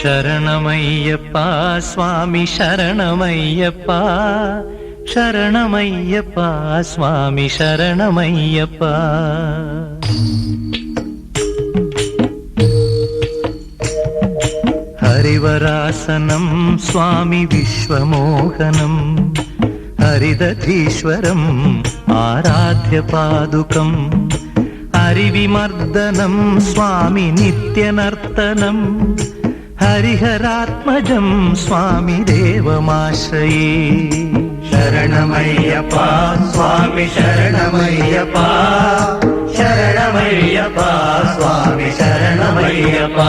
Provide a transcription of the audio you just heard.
ശരണമയ്യപ്പ സ്വാമി ശരണമയ്യപ്പ, ശരണമയ്യപ്പ സ്വാമി ശരണമയ്യപ്പ. ഹരിവരാസനം സ്വാമി വിശ്വമോഹനം, ഹരിദധീശ്വരം ആരാധ്യപാദുകം, ഹരിവിമർദ്ദനം സ്വാമി നിത്യനർത്തനം, ഹരിഹരാത്മജം സ്വാമി ദേവമാശ്രയേ. ശരണമയ്യപ്പ സ്വാമി ശരണമയ്യപ്പ, ശരണമയ്യപ്പ സ്വാമി ശരണമയ്യപ്പ.